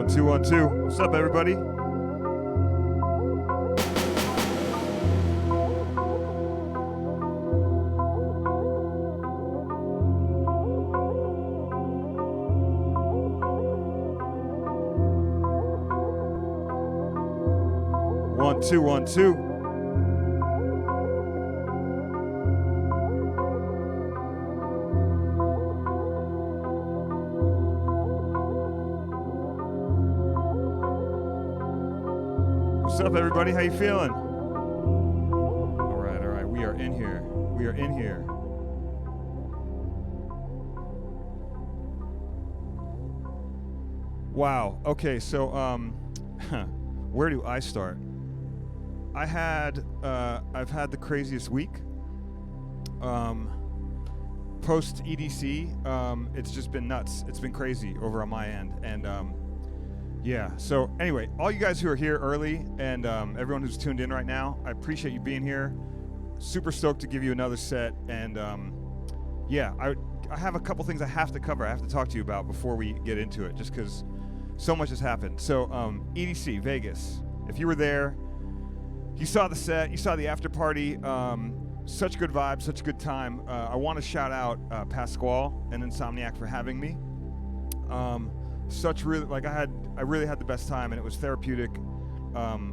1, 2, 1, 2. What's up, everybody? One, two, 1, 2. What's up, everybody? How you feeling? All right. We are in here. Wow. Okay, so where do I start? I've had the craziest week. Post EDC, it's just been nuts. It's been crazy over on my end, and yeah. So anyway, all you guys who are here early and everyone who's tuned in right now, I appreciate you being here. Super stoked to give you another set, and yeah, I have a couple things I have to cover. I have to talk to you about before we get into it, just because so much has happened. So EDC Vegas, if you were there, you saw the set, you saw the after party. Such good vibes, such a good time. I want to shout out Pasquale and Insomniac for having me. I really had the best time, and it was therapeutic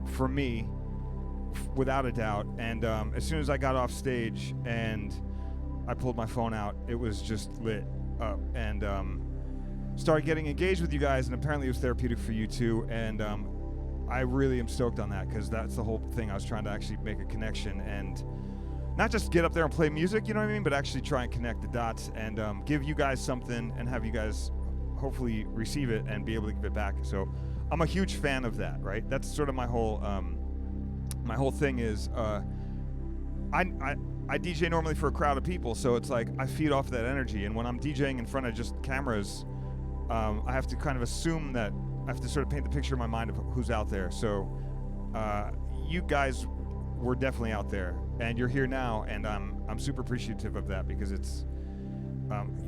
for me, without a doubt. And as soon as I got off stage and I pulled my phone out, it was just lit up, and started getting engaged with you guys, and apparently it was therapeutic for you too. And I really am stoked on that, because that's the whole thing. I was trying to actually make a connection and not just get up there and play music, you know what I mean, but actually try and connect the dots and give you guys something and have you guys hopefully receive it and be able to give it back. So I'm a huge fan of that, right? That's sort of my whole thing is I DJ normally for a crowd of people, so it's like I feed off that energy. And when I'm DJing in front of just cameras, I have to kind of assume that I have to sort of paint the picture in my mind of who's out there. So you guys were definitely out there, and you're here now, and I'm super appreciative of that because it's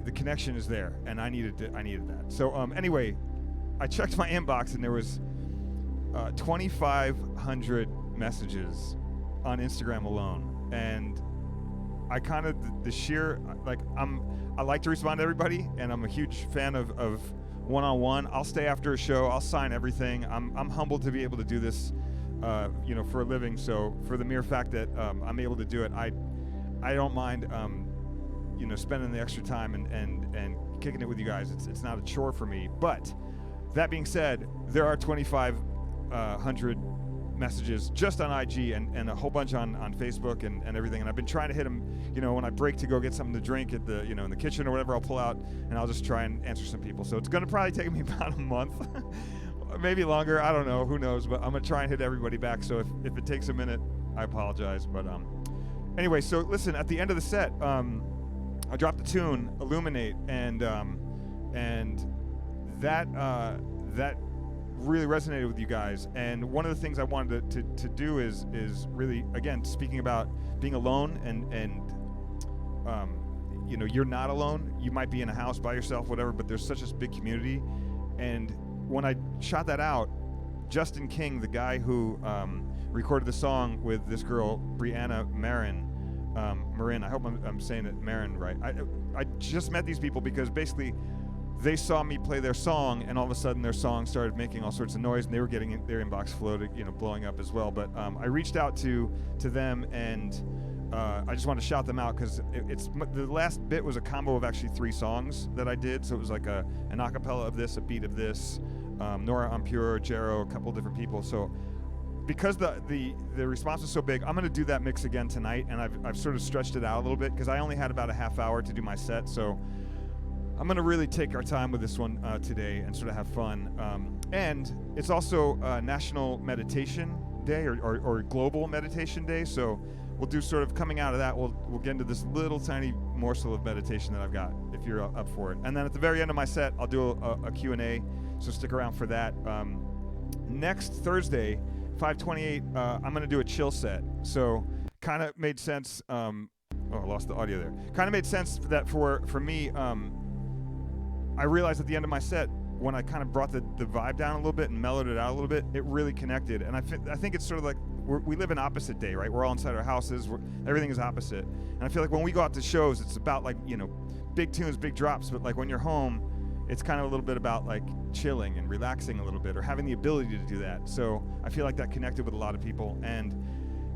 the connection is there, and I needed that. So anyway, I checked my inbox, and there was 2,500 messages on Instagram alone, and I kind of the sheer like I like to respond to everybody, and I'm a huge fan of one-on-one. I'll stay after a show. I'll sign everything. I'm humbled to be able to do this, for a living. So for the mere fact that I'm able to do it, I don't mind, spending the extra time and kicking it with you guys. It's not a chore for me. But that being said, there are 2,500 messages just on IG and a whole bunch on Facebook and everything. And I've been trying to hit them, when I break to go get something to drink at the, in the kitchen or whatever, I'll pull out and I'll just try and answer some people. So it's going to probably take me about a month, maybe longer. I don't know. Who knows? But I'm going to try and hit everybody back. So if it takes a minute, I apologize. But anyway, so listen, at the end of the set, I dropped the tune Illuminate, and that really resonated with you guys. And one of the things I wanted to do is really, again, speaking about being alone and you're not alone. You might be in a house by yourself, whatever, but there's such a big community. And when I shot that out, Justin King, the guy who recorded the song with this girl, Brianna Marin, I hope I'm saying it Marin right. I just met these people because basically they saw me play their song, and all of a sudden their song started making all sorts of noise, and they were getting their inbox floated, blowing up as well. But I reached out to them, and I just wanted to shout them out because it's the last bit was a combo of actually 3 songs that I did. So it was like an acapella of this, a beat of this, Nora Ampure, Jero, a couple different people. So because the response was so big, I'm going to do that mix again tonight, and I've sort of stretched it out a little bit because I only had about a half hour to do my set. So I'm going to really take our time with this one today and sort of have fun. And it's also National Meditation Day or Global Meditation Day. So we'll do sort of coming out of that, we'll get into this little tiny morsel of meditation that I've got, if you're up for it. And then at the very end of my set, I'll do a Q&A, so stick around for that. Next Thursday, 5/28, I'm going to do a chill set. So kind of made sense. I lost the audio there. Kind of made sense that for me, I realized at the end of my set, when I kind of brought the vibe down a little bit and mellowed it out a little bit, it really connected. And I think it's sort of like we live in opposite day, right? We're all inside our houses. Everything is opposite. And I feel like when we go out to shows, it's about like, big tunes, big drops. But like when you're home, it's kind of a little bit about like chilling and relaxing a little bit, or having the ability to do that. So I feel like that connected with a lot of people. And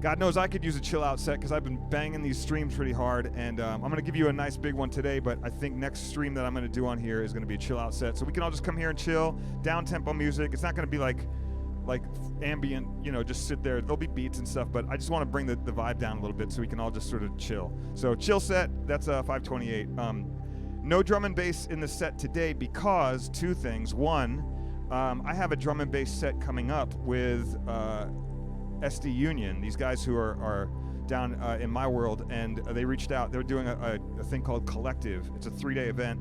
God knows I could use a chill out set because I've been banging these streams pretty hard. And I'm going to give you a nice big one today, but I think next stream that I'm going to do on here is going to be a chill out set. So we can all just come here and chill, down tempo music. It's not going to be like ambient, just sit there. There'll be beats and stuff, but I just want to bring the vibe down a little bit so we can all just sort of chill. So chill set, that's 5/28. No drum and bass in the set today because 2 things. One, I have a drum and bass set coming up with SD Union, these guys who are down in my world, and they reached out. They're doing a thing called Collective. It's a 3-day event,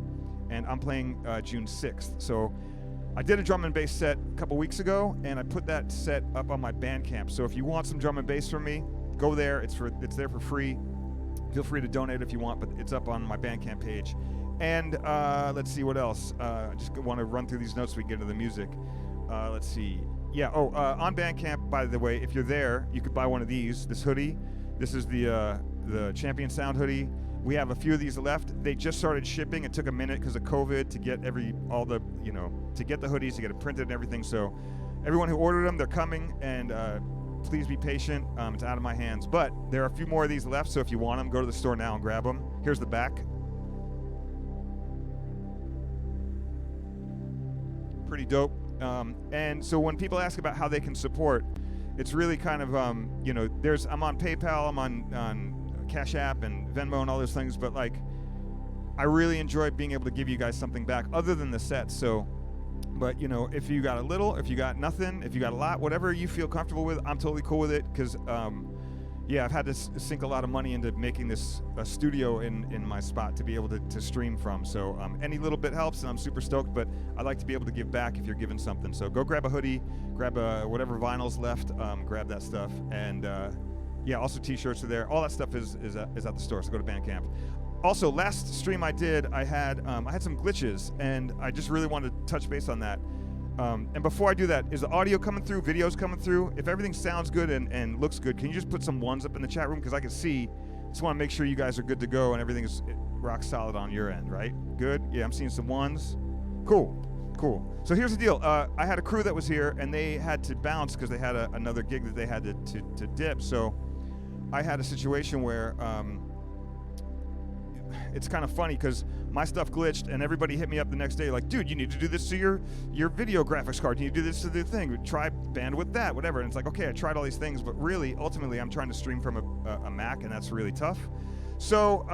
and I'm playing June 6th. So I did a drum and bass set a couple weeks ago, and I put that set up on my Bandcamp. So if you want some drum and bass from me, go there. It's there for free. Feel free to donate if you want, but it's up on my Bandcamp page. And let's see what else. I just want to run through these notes so we can get into the music. Let's see. Yeah, on Bandcamp, by the way, if you're there, you could buy one of these. This hoodie. This is the Champion Sound hoodie. We have a few of these left. They just started shipping. It took a minute because of COVID to get to get the hoodies, to get it printed and everything. So everyone who ordered them, they're coming, and please be patient. It's out of my hands. But there are a few more of these left, so if you want them, go to the store now and grab them. Here's the back. Pretty dope. And so when people ask about how they can support, it's really kind of, I'm on PayPal, I'm on Cash App and Venmo and all those things, but like, I really enjoy being able to give you guys something back other than the sets. So, but if you got a little, if you got nothing, if you got a lot, whatever you feel comfortable with, I'm totally cool with it, because yeah, I've had to sink a lot of money into making this studio in my spot to be able to stream from. So any little bit helps, and I'm super stoked. But I like to be able to give back if you're giving something. So go grab a hoodie, grab whatever vinyl's left, grab that stuff, and yeah, also T-shirts are there. All that stuff is at the store. So go to Bandcamp. Also, last stream I did, I had some glitches, and I just really wanted to touch base on that. And before I do that, is the audio coming through? Videos coming through? If everything sounds good and looks good, can you just put some ones up in the chat room? Because I can see. Just want to make sure you guys are good to go and everything is rock solid on your end, right? Good? Yeah, I'm seeing some ones. Cool. So here's the deal. I had a crew that was here, and they had to bounce because they had another gig that they had to dip. So I had a situation where it's kind of funny because my stuff glitched and everybody hit me up the next day like, dude, you need to do this to your video graphics card. You need to do this to the thing. Try bandwidth that, whatever. And it's like, okay, I tried all these things, but really, ultimately, I'm trying to stream from a Mac, and that's really tough. So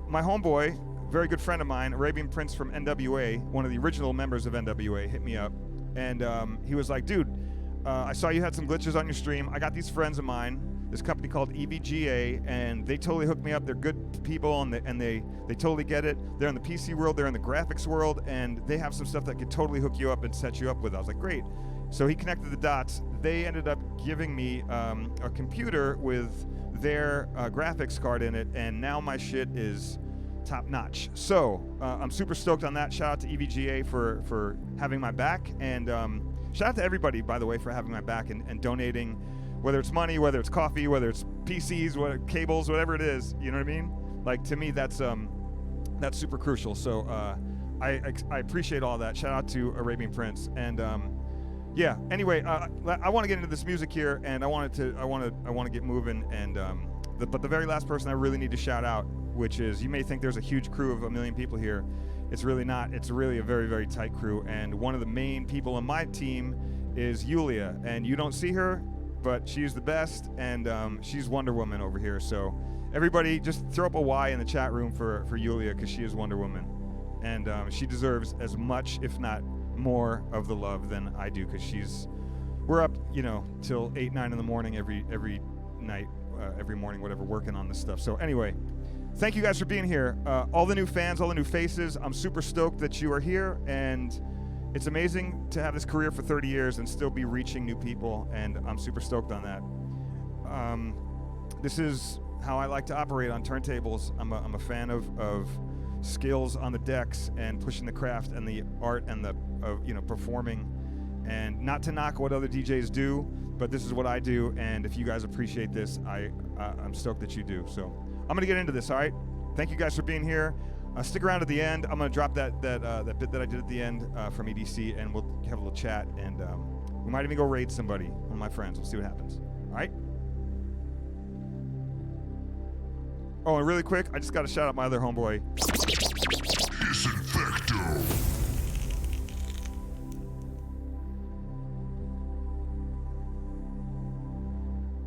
my homeboy, very good friend of mine, Arabian Prince from NWA, one of the original members of NWA, hit me up. And he was like, dude, I saw you had some glitches on your stream. I got these friends of mine, this company called EVGA, and they totally hooked me up. They're good people, and they totally get it. They're in the PC world, they're in the graphics world, and they have some stuff that could totally hook you up and set you up with. I was like, great. So he connected the dots. They ended up giving me a computer with their graphics card in it, and now my shit is top notch. So I'm super stoked on that. Shout out to EVGA for having my back, and shout out to everybody, by the way, for having my back and donating, whether it's money, whether it's coffee, whether it's PCs, cables, whatever it is. You know what I mean? Like, to me, that's super crucial. So I appreciate all that. Shout out to Arabian Prince. And yeah. Anyway, I want to get into this music here, and I want to get moving. And but the very last person I really need to shout out, which is, you may think there's a huge crew of 1 million people here. It's really not. It's really a very, very tight crew. And one of the main people on my team is Yulia, and you don't see her, but she's the best, and she's Wonder Woman over here. So everybody just throw up a Y in the chat room for Yulia, because she is Wonder Woman. And she deserves as much, if not more, of the love than I do, because we're up, till 8, 9 in the morning every night, every morning, whatever, working on this stuff. So anyway, thank you guys for being here. All the new fans, all the new faces, I'm super stoked that you are here, and it's amazing to have this career for 30 years and still be reaching new people, and I'm super stoked on that. This is how I like to operate on turntables. I'm a fan of skills on the decks and pushing the craft and the art and the performing, and not to knock what other DJs do, but this is what I do, and if you guys appreciate this, I'm stoked that you do. So I'm gonna get into this, all right? Thank you guys for being here. Stick around to the end. I'm gonna drop that bit that I did at the end from EDC, and we'll have a little chat, and we might even go raid somebody, one of my friends. We'll see what happens. All right? Oh, and really quick, I just gotta shout out my other homeboy. Disinfecto.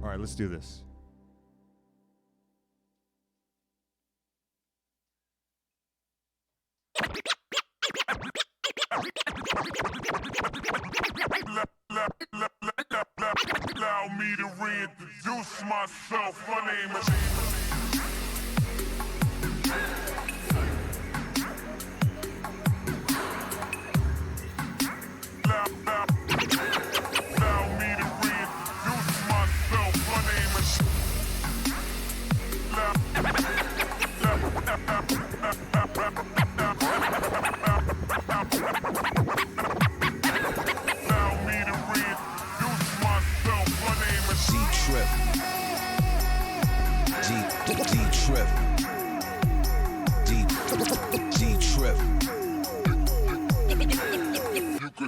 All right, let's do this. Allow me to reintroduce myself. My name is...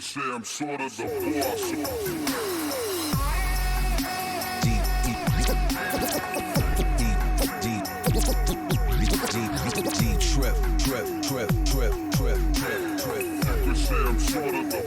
Say I'm sort of the boss. D-Trip. You could say I'm sort of the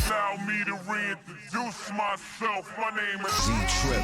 Allow me to reintroduce myself. My name is D-Trip.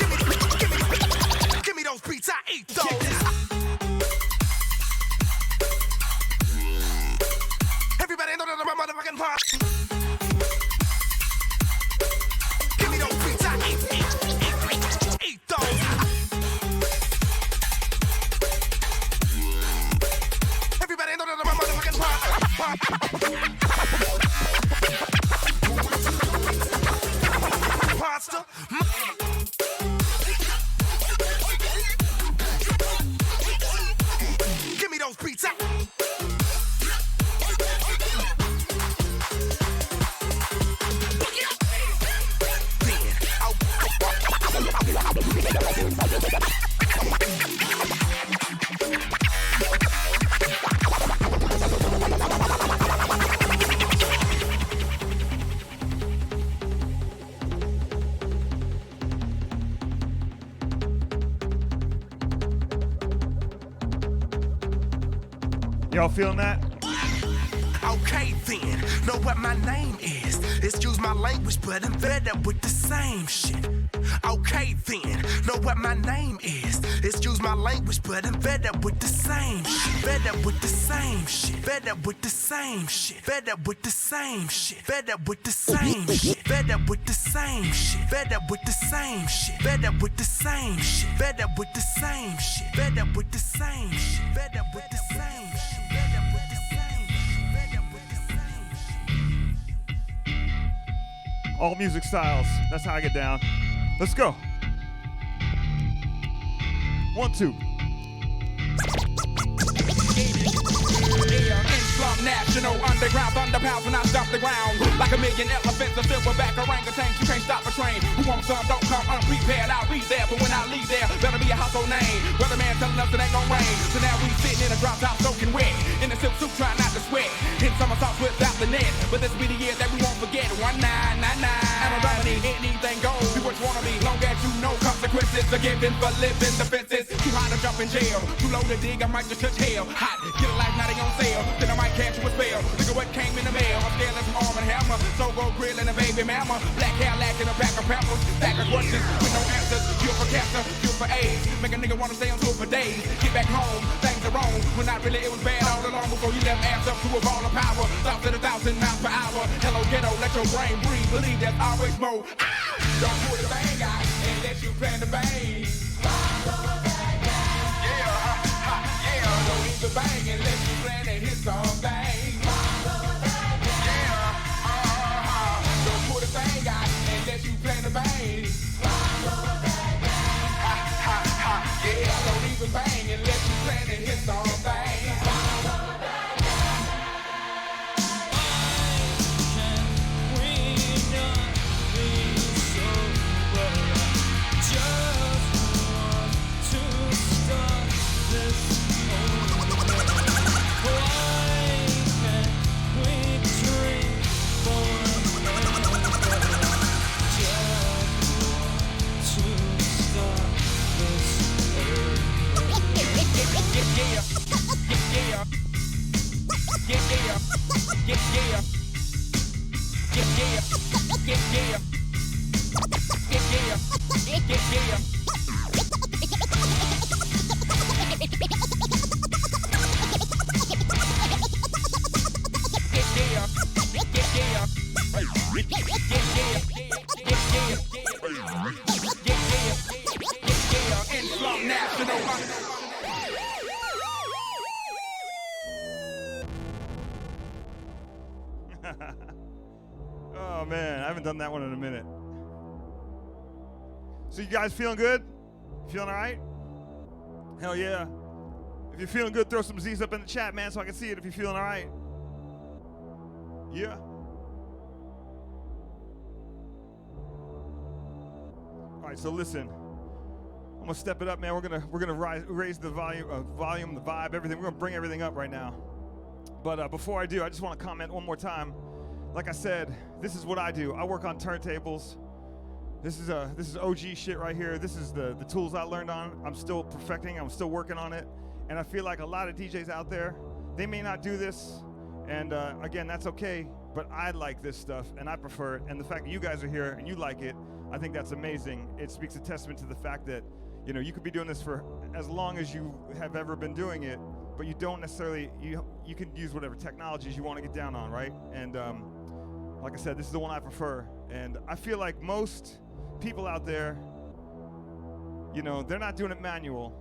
Give me those beats out. Y'all feeling that? Okay then, know what my name is. Excuse my language, but I'm fed up with the same shit. Okay then, know what my name is. Excuse my language, but I'm fed up with the same shit. Fed up with the same shit. Fed up with the same shit. Fed up with the same shit. Fed up with the same shit. Fed up with the same shit. Fed up with the same shit. Fed up with the same shit. Fed up with the same shit. Fed up with the same shit. Fed up with the same shit. Fed up with the same shit. Fed up with the same shit. All music styles. That's how I get down. Let's go. 1, 2. Slum national underground thunder pounds when I stomp the ground like a million elephants, a silverback orangutan. You can't stop a train. Who wants some? Don't come unprepared. I'll be there, but when I leave there, better be a household name. Weatherman telling us it ain't gon' rain, so now we sitting in a drop top soaking wet in the silk suit, trying not to sweat. Hit somersaults without the net, but this be the year that we won't forget. 1999. I don't dominate anything goes. Be what you wanna be, long as you know consequences are given for living defenses. Too high to jump in jail, too low to dig. I might just touch hell. Hot, get a life, now they on sale. Then I might catch you a spell. Look at what came in the mail. I'm scaling some arm and hammer. So go grill and a baby mama. Black hair lacking a pack of peppers. Pack of questions with no answers. Cure for cancer, cure for AIDS. Make a nigga wanna stay on tour for days. Get back home, things are wrong. When not really, it was bad all along before you left ass up to a ball of power. Thoughts at 1,000 miles per hour. Hello ghetto, let your brain breathe. Believe there's always more. Don't pull the thing out and let you plan the bang. Don't even bang unless you plan and hit something. Don't put a thing out unless you plan to bang. Yeah, don't even bang unless you plan and hit something. Oh man, I haven't done that one in a minute. So you guys feeling good? Feeling all right? Hell yeah. If you're feeling good, throw some Z's up in the chat, man, so I can see it if you're feeling all right. Yeah. All right, so listen. I'm gonna step it up, man. We're gonna raise the volume, the vibe, everything. We're gonna bring everything up right now. But before I do, I just want to comment one more time. Like I said, this is what I do. I work on turntables. This is OG shit right here. This is the tools I learned on. I'm still perfecting. I'm still working on it. And I feel like a lot of DJs out there, they may not do this. And again, that's okay. But I like this stuff, and I prefer it. And the fact that you guys are here and you like it, I think that's amazing. It speaks a testament to the fact that, you know, you could be doing this for as long as you have ever been doing it, but you don't necessarily, you can use whatever technologies you want to get down on, right? And like I said, this is the one I prefer. And I feel like most people out there, you know, they're not doing it manual.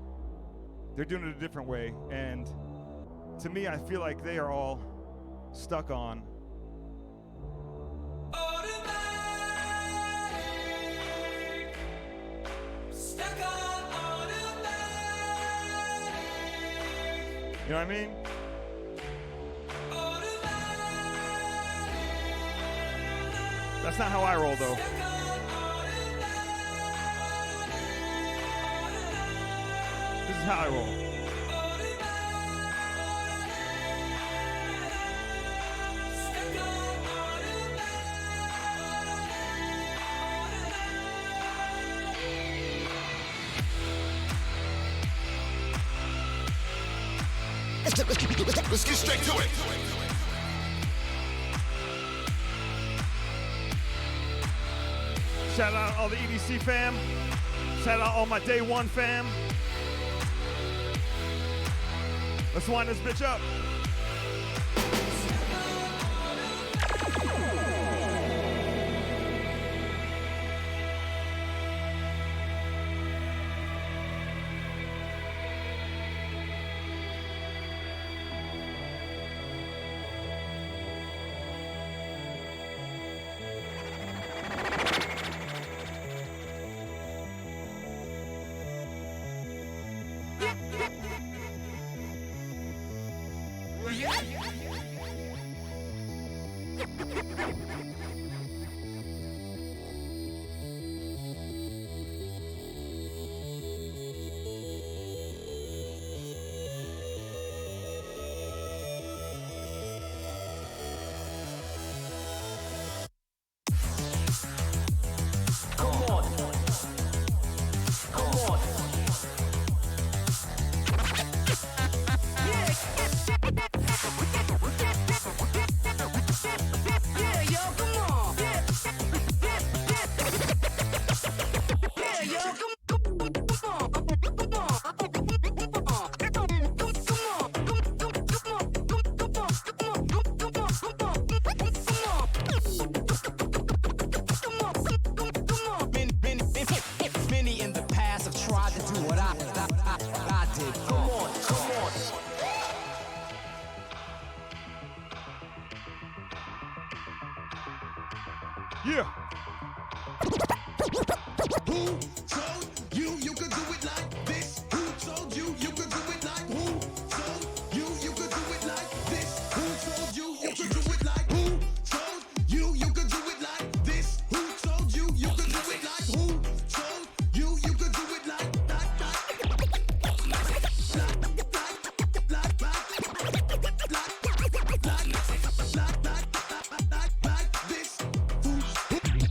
They're doing it a different way. And to me, I feel like they are all stuck on You know what I mean? That's not how I roll, though. This is how I roll. Let's get straight to it. Shout out all the EDC fam. Shout out all my day one fam. Let's wind this bitch up. Many in the past have tried to do what I did. Come on, come on. Yeah. Who told you you could do it like this? Who told you you could do it like? Who told you you could do it like this? Who told you you could do it like? Who told you you could do it like this? Who told you you could do it like? Who told you you could do it like this? Who told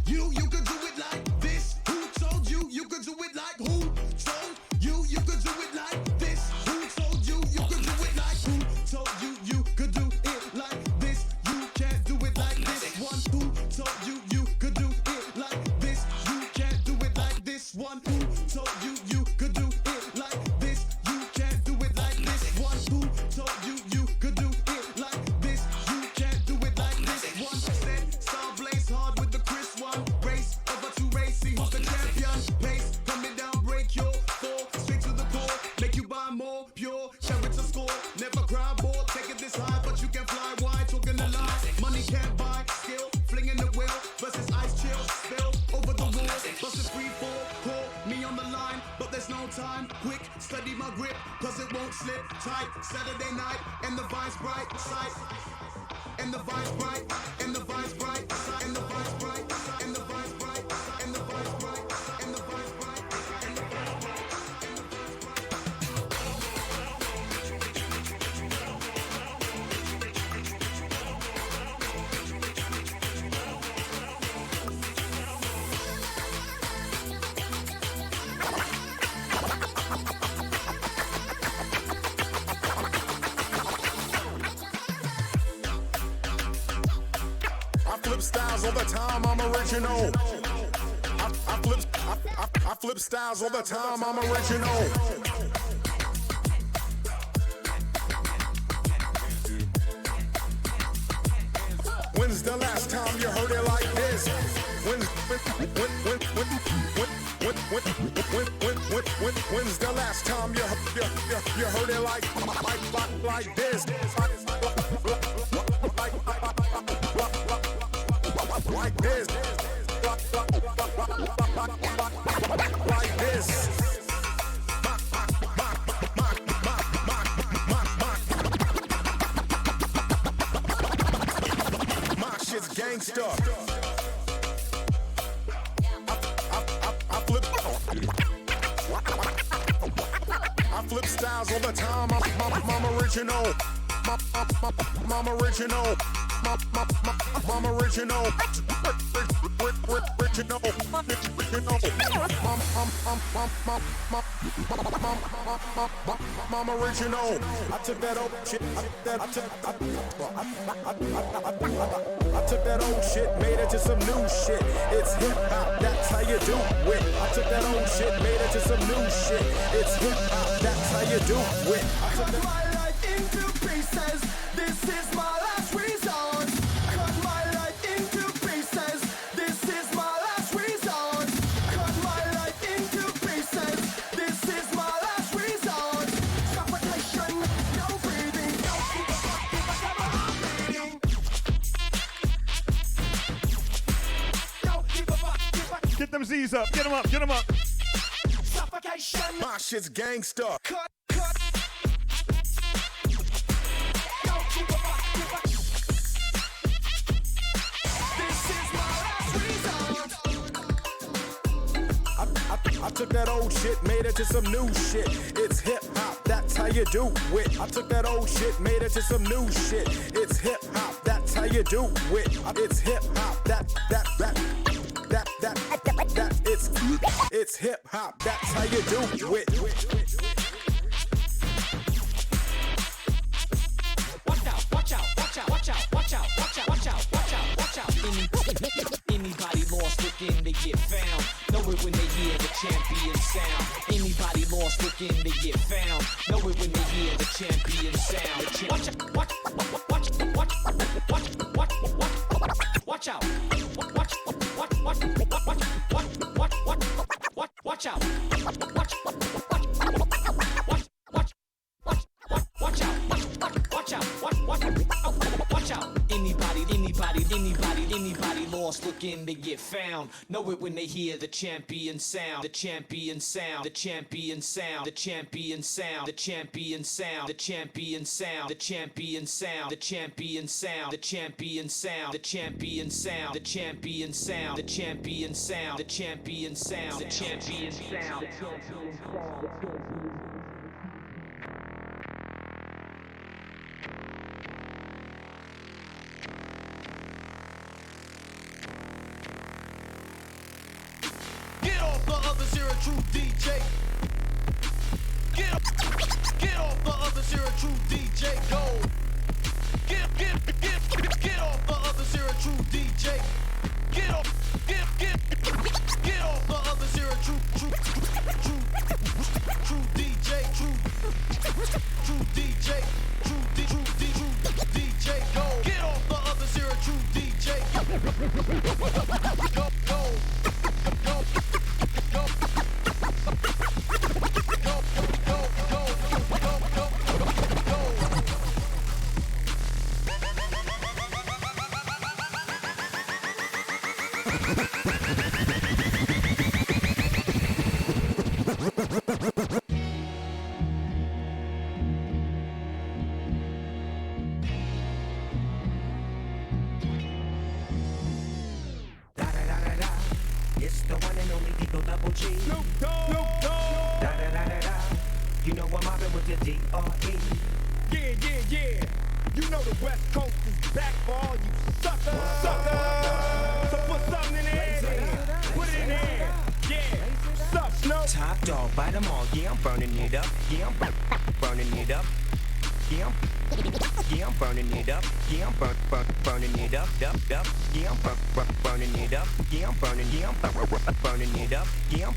you you could do it like this? Who told you you could do it like? Who told you you could do it like this? Who told you you could do it like? Who told you you could do it like this? You can't do it like this one. Who told you you could do it like this? You can't do it like this one. Who told you you could do it like this? You can't do it like this one. Who told you you could do it like this? You can't do it like this one. Said star blaze hard with the Chris one. Race over to race, see who's the champion. Pace, coming down, break your fall. Straight to the core, make you buy more. Pure, character score, never cry more. Taking this high, but you can fly wide. Talking a lie, money can't buy skill. Flinging the wheel versus ice chill. Spill over the wall, busted free fall. Call me on the line, but there's no time. Quick, study my grip, cause it won't slip tight. Saturday night, and the vibe's bright sight. And the vibe's bright, and the vibe's bright, and the vibe's bright, and the vibe's bright, and the vibe's bright, and the vibe's bright, and the vibe's bright. I flip styles all the time, I'm original. I flip styles all the time, I'm original. When's the last time you heard it like this? When's the last time you heard it like this? Like this, like this. gangster. I flip. I flip styles all the time. I'm original. I'm original. I'm original. I'm original. I took that old shit. I took that old shit, made it to some new shit. It's hip hop, that's how you do it. I took that old shit, made it to some new shit. It's hip hop, that's how you do it. I took my life into pieces. This is my last resort. Cut my life into pieces. This is my last resort. Cut my life into pieces. This is my last resort. Suffocation, no breathing. Don't give a fuck if I have a heart beating. Don't give a fuck if I Get them Z's up. Get them up. Get them up. suffocation. My shit's gangsta. Cut. I took that old shit, made it to some new shit. It's hip hop, that's how you do it. I took that old shit, made it to some new shit. It's hip hop, that's how you do it. It's hip hop, it's hip hop, that's how you do it. Anybody lost looking to get found. Know it when they hear the champion sound. Anybody lost looking to get found. Know it when they hear the champion sound. Watch out. Watch out. Watch out. Watch out. Anybody lost looking to get found. Know it when they hear the champion sound. The champion sound. The champion sound. The champion sound. The champion sound. The champion sound. The champion sound. The champion sound. The champion sound. The champion sound. The champion sound. The champion sound. The champion sound. The champion sound. Get off the other zero true DJ. Get off the other zero true DJ. Go. Get off the other zero true DJ. Get off the other zero true DJ. True DJ. True DJ. Go. Get off the other zero true DJ. Go. It's the one and only Digo Double G. Snoop Dogg. Da da da da da. You know I'm mobbing with the D.R.E. Yeah. You know the West Coast is back for all you suckers. So put something in there. Put it in there. Yeah. Suck, Snoop. Top dog, bite them all. Yeah, I'm burning it up. Yeah, I'm burning it up. Yeah, I'm burning it up. Yeah, I'm burning it up. Yeah, I'm burning it up. Yeah, I'm burning it up. Yeah, I'm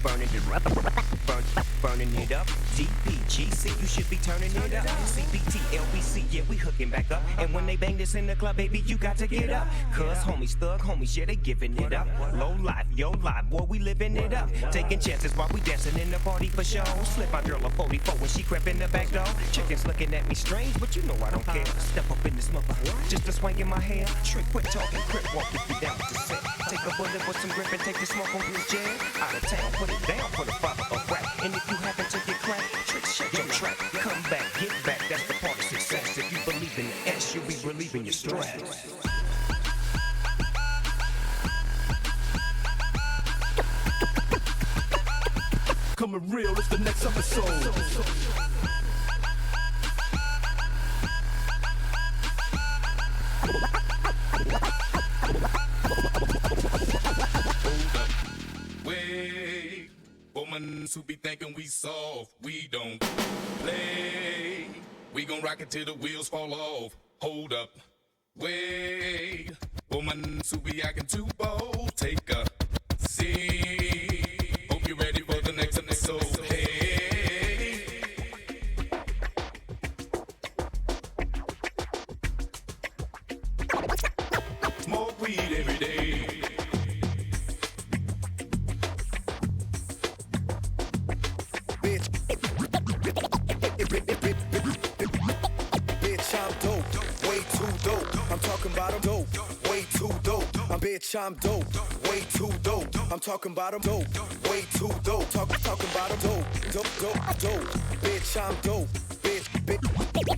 burning it up. DPGC, you should be turning it up. CBT, LBC, yeah, we hooking back up. And when they bang this in the club, baby, you got to get up. Cuz homies, thug homies, yeah, they giving it up. Low life, yo life, boy, we living it up. Taking chances while we dancing in the party for show. Slip my girl a 44 when she crept in the back door. Chickens looking at me strange, but you know I don't care. Step up in this mother, just a swing in my hair. Trick, quit talking, crip walk if you down to sit. Take a bullet with some grip and take the smoke on your jet. Out of town, put it down for the father of rap. And if you happen to get cracked, trick, shake your track. Come back, get back, that's the part of success. If you believe in the S, you'll be relieving your stress. coming real. It's the next episode. Wait, woman who be thinking we soft, we don't play. We gon' rock it till the wheels fall off. Hold up, wait, woman who be acting too bold, take a seat. Hope you're ready for the next episode. Hey, smoke weed every day. Bitch, I'm dope, way too dope. I'm talking about I'm dope, way too dope. I'm dope, way too dope. I'm talking about I'm dope, way too dope. Talking about I'm dope. Bitch, I'm dope,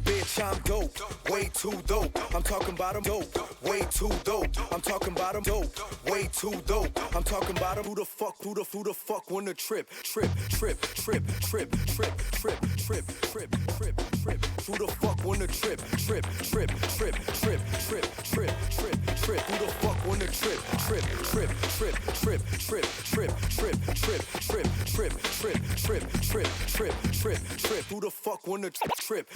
bitch, I'm dope, way too dope. I'm talking about I'm dope, way too dope. I'm talking about I'm dope, way too dope. I'm talking about who the fuck wanna trip. Who the fuck wanna trip. Who the fuck wanna trip. Who the fuck wanna trip?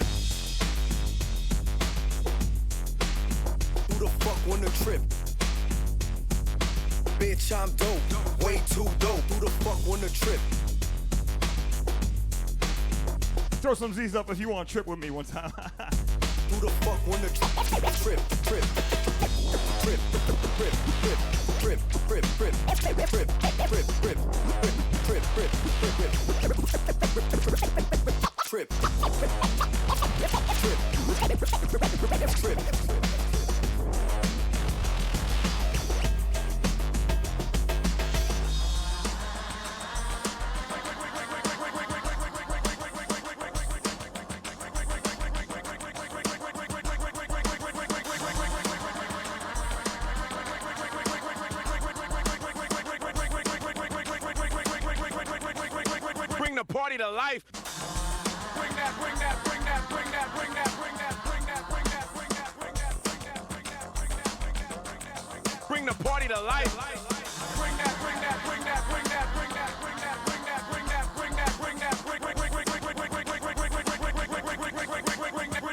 Who the fuck wanna trip? Bitch, I'm dope, way too dope. Who the fuck wanna trip? Throw some Z's up if you want to trip with me one time. Who the fuck wanna trip? Bring the party to life. Bring that, bring that, bring that, bring that, bring that, bring that, bring that, bring that, bring that, bring that, bring that, bring that, bring that, bring that. Bring the party to life. Bring that, bring that, bring that, bring that, bring that, bring that, bring that, bring that, bring that, bring that, bring that, bring that.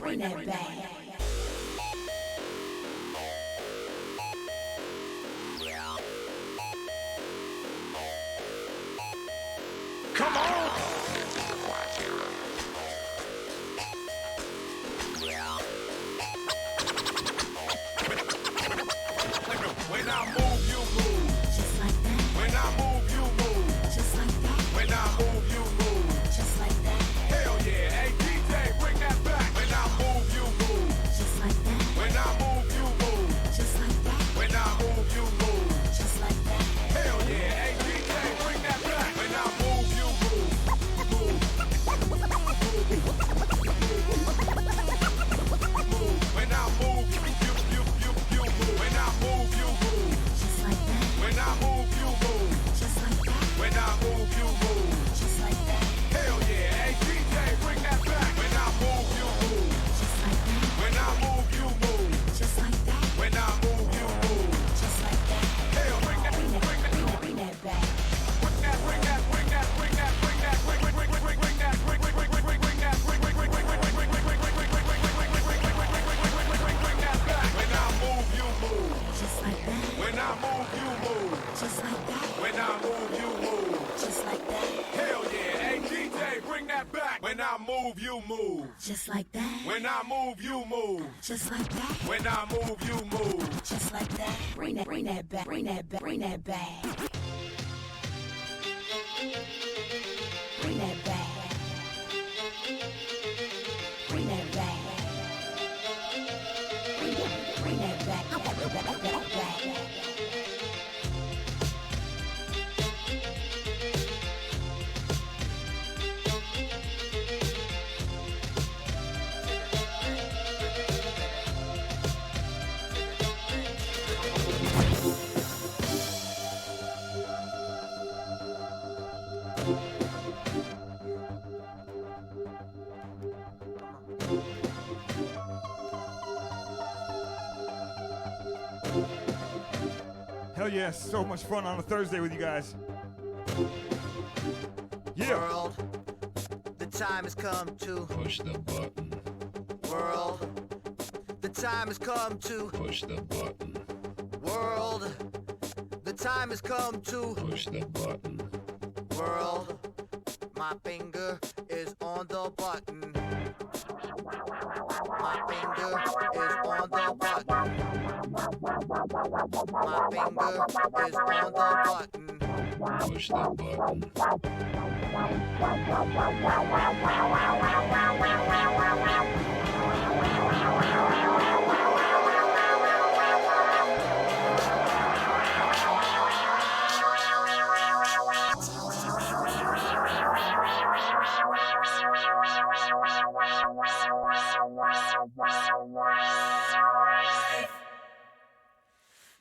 Bring that back. Come on! When I move, you move. Just like that. When I move, you move. Just like that. When I move, you move. Just like that. Hell yeah, hey DJ, bring that back. When I move, you move. Just like that. When I move, you move. Just like that. When I move, you move. Just like that. Hell yeah, hey DJ, bring that back. When I move, you move. Move. When I move, you move. When I move, you move. Just like that. When I move, you move. Just like that. When I move, you move. Just like that. Hell yeah, hey DJ, bring that back. When I move, you move. Just like that. When I move, you move. Just like that. When I move, you move. Just like that. Hell, bring that, Bring bring that, that, bring that back. bring that, bring that, bring that, bring that, bring that, bring that, bring that, bring that, bring that, bring that back. When I move, you move. Just like that. When I move, you move. Just like that. When I move, you move. Just like that. Hell yeah, hey DJ, bring that back. When I move, you move. Just like that. When I move, you move. Just like that. When I move, you move. Just like that. Bring that back. Bring that back. Bring that back. Bring that back. Bring that back. Bring that back. Hell yeah, so much fun on a Thursday with you guys. Yeah. World, the time has come to Push the button. world. The time has come to Push the button. world. The time has come to Push the button. world. My finger is on the button. My finger is on the button. My finger is on the button. Push the button.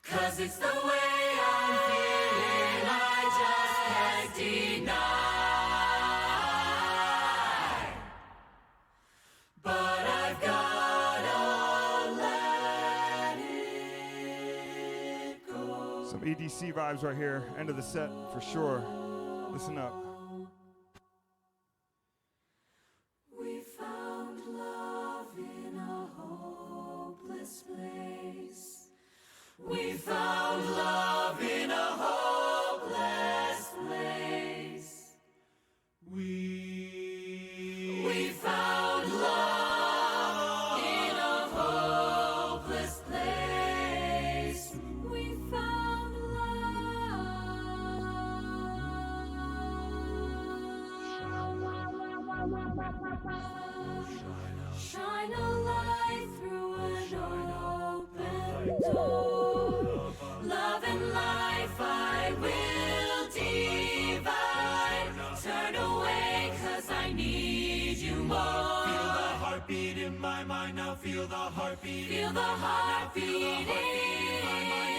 Cause it's the way I'm feeling, I just can't deny. But I've gotta let it go. Some EDC vibes right here. End of the set for sure. Listen up. We found love in a hopeless place. We found love in a hopeless place. We found love in a hopeless place. We found love. Shine a light through an open door. Love and life I will divide. Turn away 'cause I need you more. Feel the heartbeat in my mind now. Feel the heartbeat. Feel the heartbeat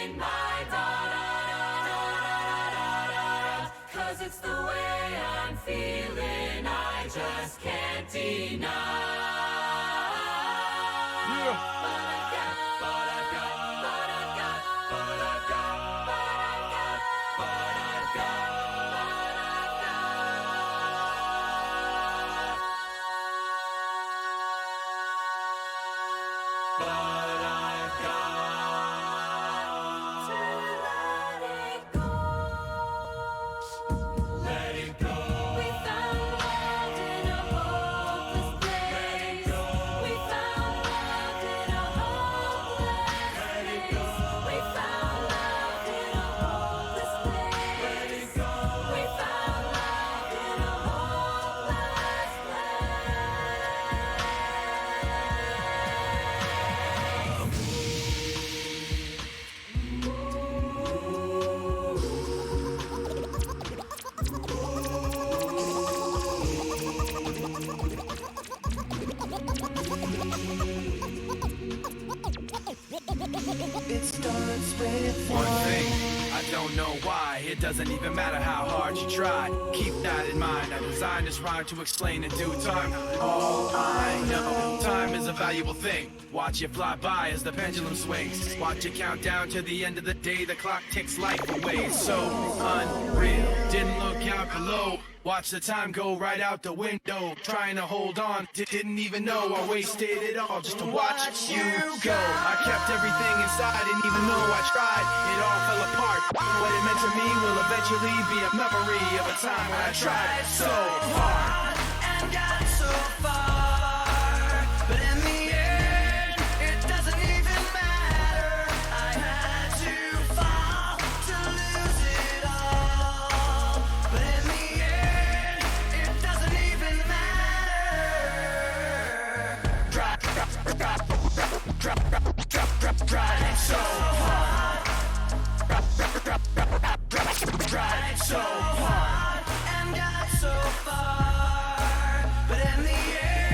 in my da-da-da-da-da-da. 'Cause it's the way I'm feeling. I just can't deny. One thing, I don't know why. It doesn't even matter how hard you try. Keep that in mind. I designed this rhyme to explain in due time. All I know, time is a valuable thing. Watch it fly by as the pendulum swings. Watch it count down to the end of the day. The clock ticks life away. It's so unreal. Didn't look out below. Watch the time go right out the window. Trying to hold on, didn't even know I wasted it all just to watch you go. I kept everything inside, and even though I tried, it all fell apart. What it meant to me will eventually be a memory of a time when I tried so hard and got so far. But in the end, it doesn't even matter. I had to fall to lose it all. But in the end, it doesn't even matter. Tried so hard. Tried so hard and got so far. But in the end,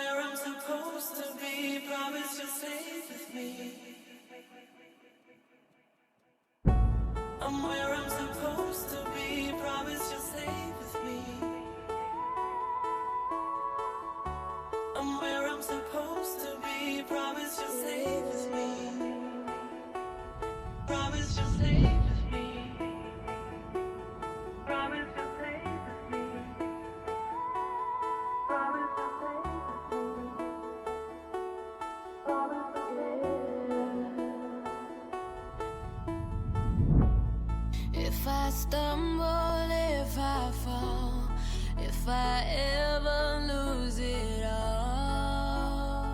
where I'm supposed to be. Promise you'll stay with me. I'm where I'm supposed to be. Promise you'll stay with me. I'm where I'm supposed to be. Promise you'll stay with me. Promise you'll stay with me. Promise you'll stay with me. Promise you'll stay with me. Promise If I stumble, if I fall, if I ever lose it all,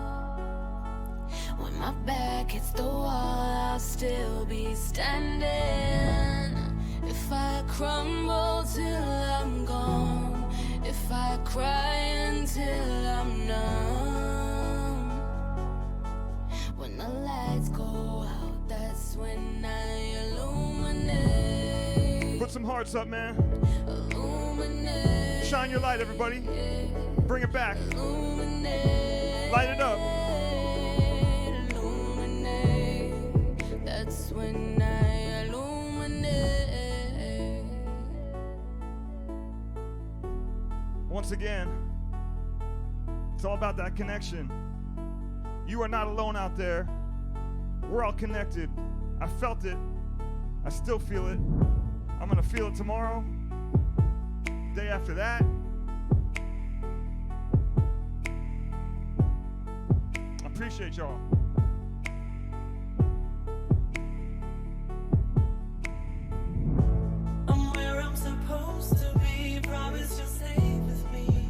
when my back hits the wall, I'll still be standing. If I crumble till I'm gone, if I cry until I'm numb, when the lights go out, that's when I illuminate. Put some hearts up, man. Illuminate. Shine your light, everybody. Bring it back. Illuminate. Light it up. Illuminate. That's when I illuminate. Once again, it's all about that connection. You are not alone out there. We're all connected. I felt it. I still feel it. I'm gonna feel it tomorrow. Day after that. I appreciate y'all. I'm where I'm supposed to be. Promise you'll stay with me.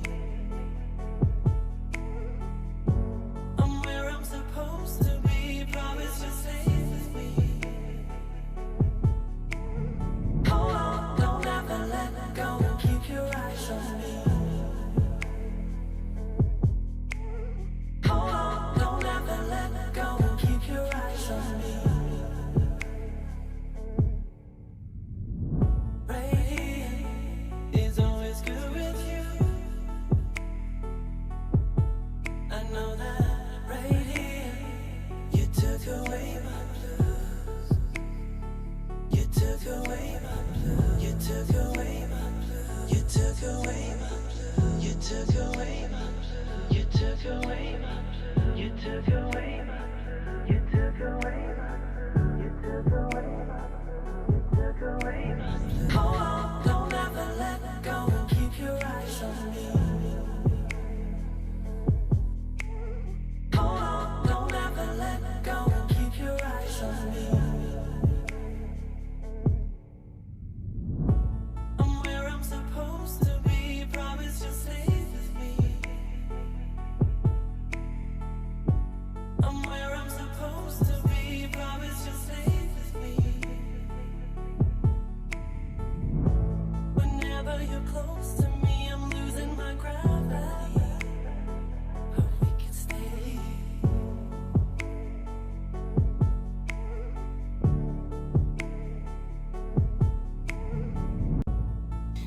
I'm where I'm supposed to be. Promise you'll stay with me. Hold on, don't ever let go. Keep your eyes on me. Hold on, don't ever let go. Keep your eyes on me. Right here is always good with you. I know that right here you took away my blues. You took away my blues. You took away my blues. You took away my blues. You took away my blues. You took away my blues. You took away my blues. You took away my blues. You took away my blues. You took away my blues. Hold on, don't ever let go. Keep your eyes on me. Hold on, don't ever let go. Keep your eyes on me. I'm where I'm supposed to be. Promise you'll stay with me. I'm where I'm supposed to be. Promise you'll stay with me. Whenever you're close to me, I'm losing my gravity. But we can stay.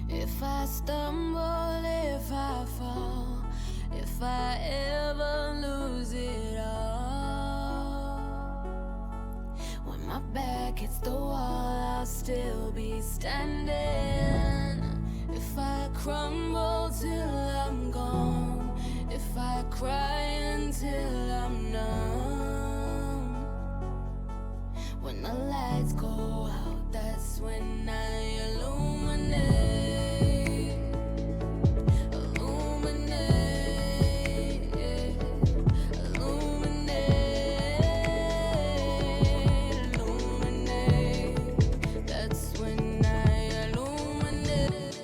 If I stumble, if I fall, if I ever lose it all, when my back hits the wall, I'll still be standing. If I crumble till I'm gone, if I cry until I'm numb, when the lights go out, that's when I illuminate. Illuminate, illuminate, illuminate. That's when I illuminate.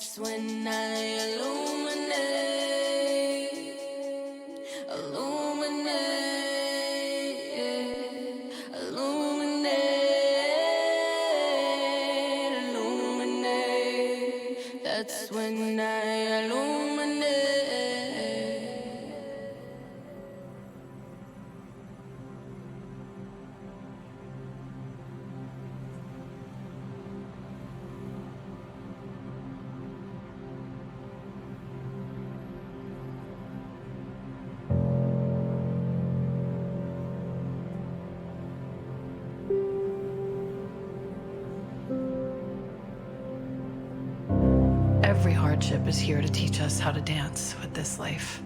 That's when I illuminate, illuminate, illuminate, illuminate. That's when I illuminate. Every hardship is here to teach us how to dance with this life.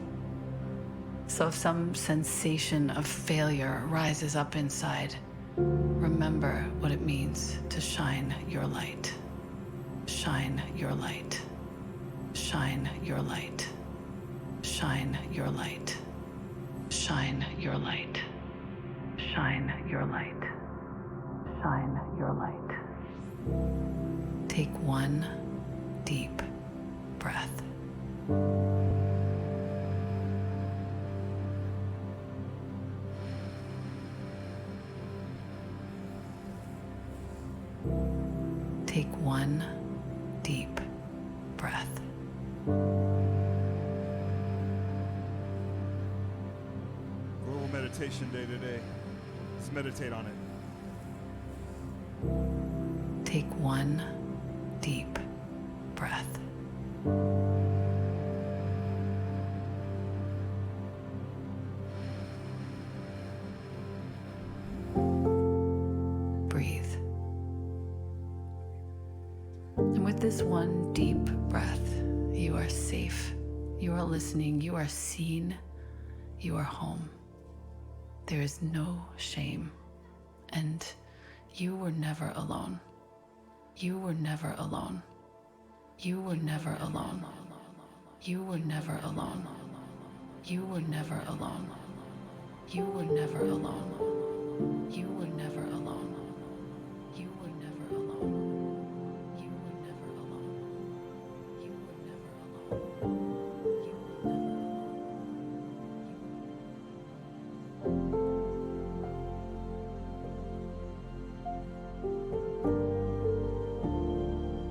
So if some sensation of failure rises up inside, remember what it means to shine your light. Shine your light. Shine your light. Shine your light. Shine your light. Shine your light. Shine your light. Take one deep breath. Take one deep breath. Global Meditation Day today. Let's meditate on it. Take one deep breath. Breathe. And with this one deep breath, you are safe. You are listening. You are seen. You are home. There is no shame. And you were never alone. You were never alone. You were never alone. You were never alone. You were never alone. You were never alone. You were never alone. You were never alone. You were never alone. You were never alone.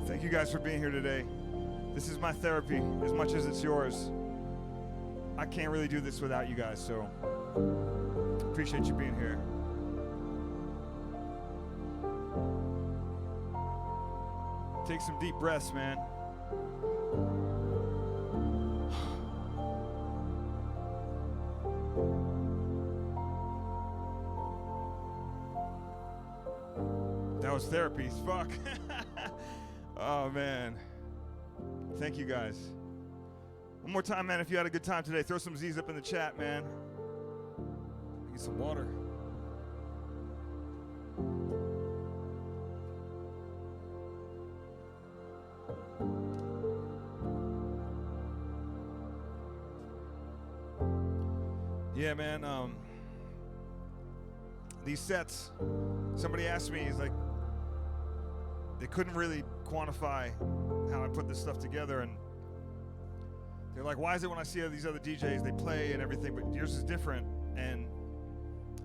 Thank you guys for being here today. This is my therapy as much as it's yours. I can't really do this without you guys, so appreciate you being here. Take some deep breaths, man. That was therapy. Fuck. Oh, man. Thank you, guys. One more time, man, if you had a good time today, throw some Z's up in the chat, man. Get some water. Yeah, man, these sets, somebody asked me, he's like, they couldn't really quantify how I put this stuff together, and they're like, why is it when I see these other DJs, they play and everything, but yours is different? And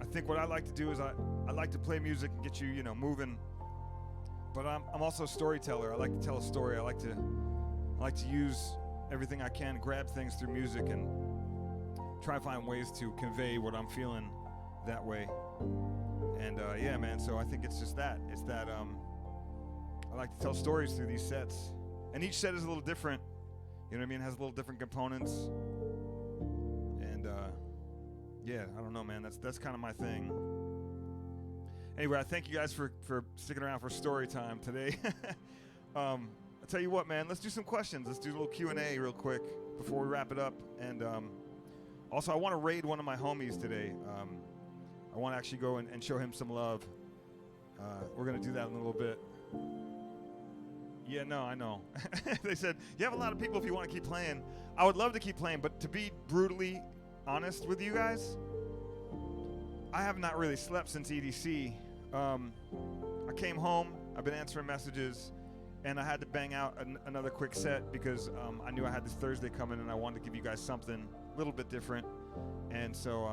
I think what I like to do is I like to play music and get you, moving, but I'm also a storyteller. I like to tell a story. I like to use everything I can, grab things through music and try to find ways to convey what I'm feeling that way. And yeah, man, so I think it's just that. It's that I like to tell stories through these sets. And each set is a little different. You know what I mean? It has a little different components. And yeah, I don't know, man. That's kind of my thing. Anyway, I thank you guys for sticking around for story time today. I'll tell you what, man. Let's do some questions. Let's do a little Q&A real quick before we wrap it up. And also, I want to raid one of my homies today. I want to actually go and show him some love. We're going to do that in a little bit. Yeah, no, I know. They said, you have a lot of people if you want to keep playing. I would love to keep playing, but to be brutally honest with you guys, I have not really slept since EDC. I came home, I've been answering messages, and I had to bang out another quick set because I knew I had this Thursday coming, and I wanted to give you guys something a little bit different. And so,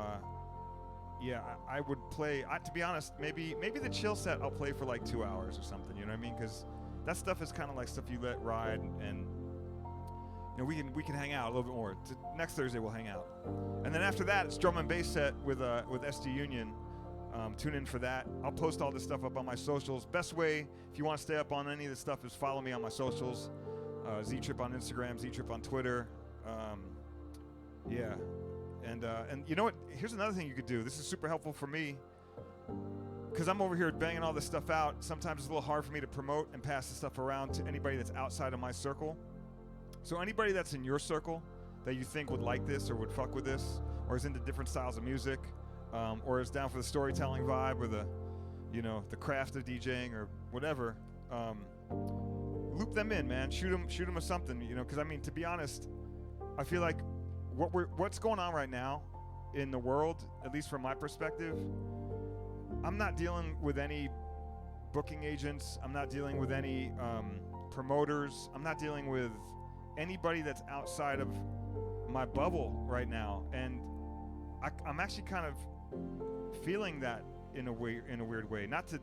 yeah, I would play. To be honest, maybe the chill set I'll play for like 2 hours or something. You know what I mean? Because that stuff is kind of like stuff you let ride, and you know, we can hang out a little bit more. Next Thursday we'll hang out, and then after that it's drum and bass set with SD Union. Tune in for that. I'll post all this stuff up on my socials. Best way, if you want to stay up on any of this stuff, is follow me on my socials. Z-Trip on Instagram, Z-Trip on Twitter. Yeah, and you know what? Here's another thing you could do. This is super helpful for me because I'm over here banging all this stuff out. Sometimes it's a little hard for me to promote and pass the stuff around to anybody that's outside of my circle. So anybody that's in your circle that you think would like this or would fuck with this or is into different styles of music, or is down for the storytelling vibe or the craft of DJing or whatever, loop them in, man. Shoot them with something, because I mean, to be honest, I feel like what's going on right now in the world, at least from my perspective, I'm not dealing with any booking agents. I'm not dealing with any promoters. I'm not dealing with anybody that's outside of my bubble right now, and I'm actually kind of feeling that in a weird way. Not to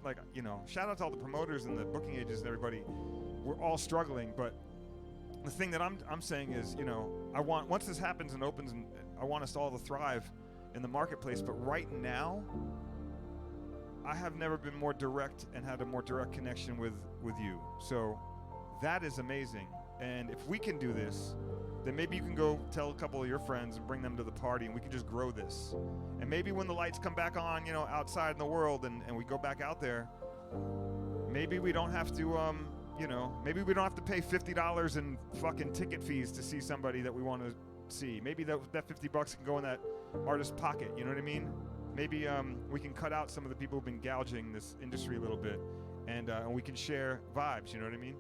shout out to all the promoters and the booking agents and everybody. We're all struggling, but the thing that I'm saying is, I want, once this happens and opens, and I want us all to thrive in the marketplace. But right now, I have never been more direct and had a more direct connection with you. So that is amazing. And if we can do this, then maybe you can go tell a couple of your friends and bring them to the party, and we can just grow this. And maybe when the lights come back on, outside in the world, and we go back out there, maybe we don't have to, maybe we don't have to pay $50 in fucking ticket fees to see somebody that we want to see. Maybe that $50 can go in that artist's pocket, you know what I mean? Maybe we can cut out some of the people who've been gouging this industry a little bit, and we can share vibes, you know what I mean?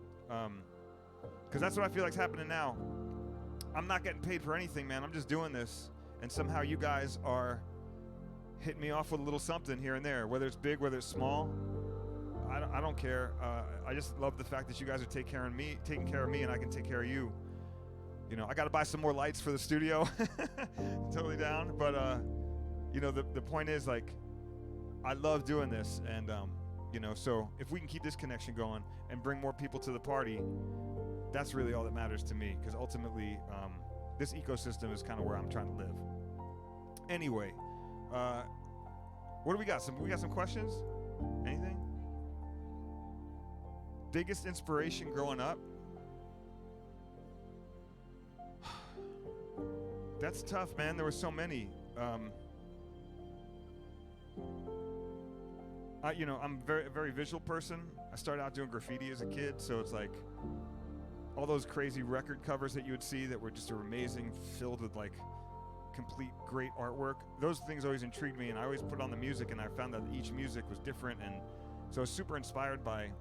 Because that's what I feel like's happening now. I'm not getting paid for anything, man. I'm just doing this, and somehow you guys are hitting me off with a little something here and there, whether it's big, whether it's small. I don't care. I just love the fact that you guys are taking care of me, and I can take care of you. I got to buy some more lights for the studio. Totally down, but the point is, like, I love doing this, and so if we can keep this connection going and bring more people to the party, that's really all that matters to me, because ultimately this ecosystem is kind of where I'm trying to live. Anyway, what do we got? We got some questions? Anything? Biggest inspiration growing up? That's tough, man. There were so many. I'm a very, very visual person. I started out doing graffiti as a kid, so it's like all those crazy record covers that you would see that were just amazing, filled with like complete great artwork. Those things always intrigued me, and I always put on the music, and I found that each music was different, and so I was super inspired by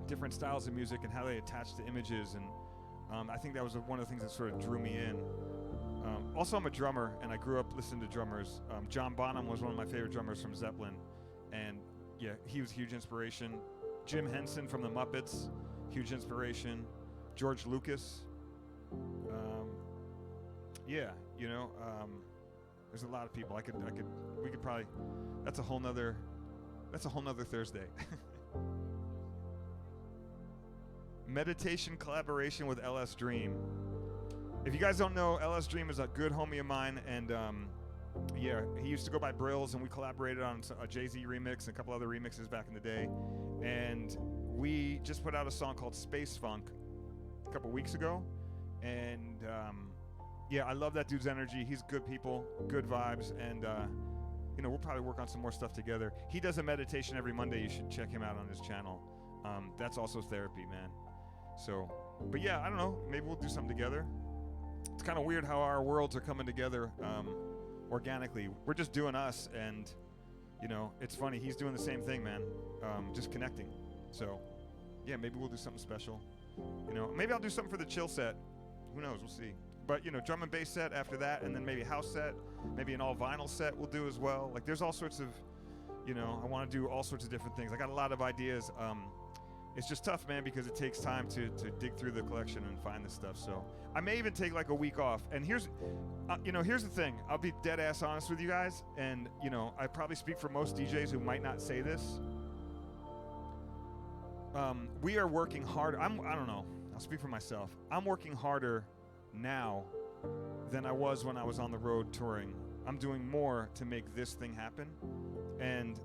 different styles of music and how they attach to images, and I think that was one of the things that sort of drew me in. Also, I'm a drummer, and I grew up listening to drummers. John Bonham was one of my favorite drummers from Zeppelin, and yeah, he was a huge inspiration. Jim Henson from the Muppets, huge inspiration. George Lucas. There's a lot of people. We could probably, that's a whole nother Thursday. Meditation collaboration with LS Dream. If you guys don't know, LS Dream is a good homie of mine, and he used to go by Brills, and we collaborated on a Jay-Z remix and a couple other remixes back in the day, and we just put out a song called Space Funk a couple weeks ago, and I love that dude's energy. He's good people, good vibes, and we'll probably work on some more stuff together. He does a meditation every Monday. You should check him out on his channel. That's also therapy, man. So, but yeah, I don't know. Maybe we'll do something together. It's kind of weird how our worlds are coming together organically. We're just doing us, and it's funny. He's doing the same thing, man. Just connecting. So, yeah, maybe we'll do something special. Maybe I'll do something for the chill set. Who knows? We'll see. But drum and bass set after that, and then maybe house set, maybe an all vinyl set we'll do as well. Like, there's all sorts of, I want to do all sorts of different things. I got a lot of ideas. it's just tough, man, because it takes time to dig through the collection and find this stuff. So I may even take like a week off. And here's the thing. I'll be dead ass honest with you guys. And, I probably speak for most DJs who might not say this. We are working hard. I don't know. I'll speak for myself. I'm working harder now than I was when I was on the road touring. I'm doing more to make this thing happen. And,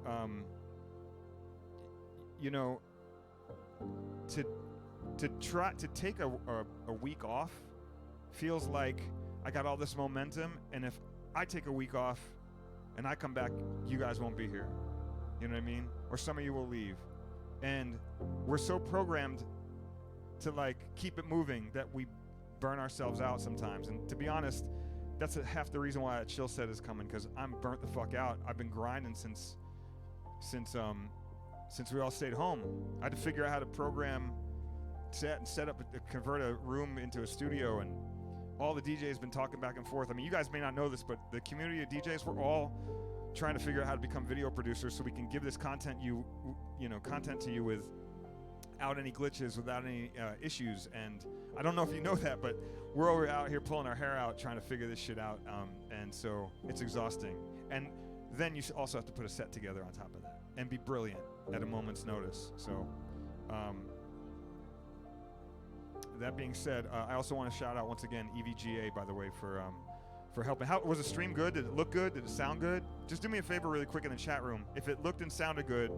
to try to take a week off feels like I got all this momentum, and if I take a week off and I come back, you guys won't be here. You know what I mean? Or some of you will leave. And we're so programmed to like keep it moving that we burn ourselves out sometimes. And to be honest, that's half the reason why a chill set is coming, because I'm burnt the fuck out. I've been grinding since we all stayed home. I had to figure out how to program set and set up, convert a room into a studio, and all the DJs been talking back and forth. I mean, you guys may not know this, but the community of DJs, we're all trying to figure out how to become video producers so we can give this content to you without any glitches, without any issues. And I don't know if you know that, but we're over out here pulling our hair out trying to figure this shit out, and so it's exhausting. And then you also have to put a set together on top of that and be brilliant at a moment's notice. So that being said, I also want to shout out once again EVGA, by the way, for helping. How was the stream good? Did it look good? Did it sound good? Just do me a favor really quick in the chat room. If it looked and sounded good,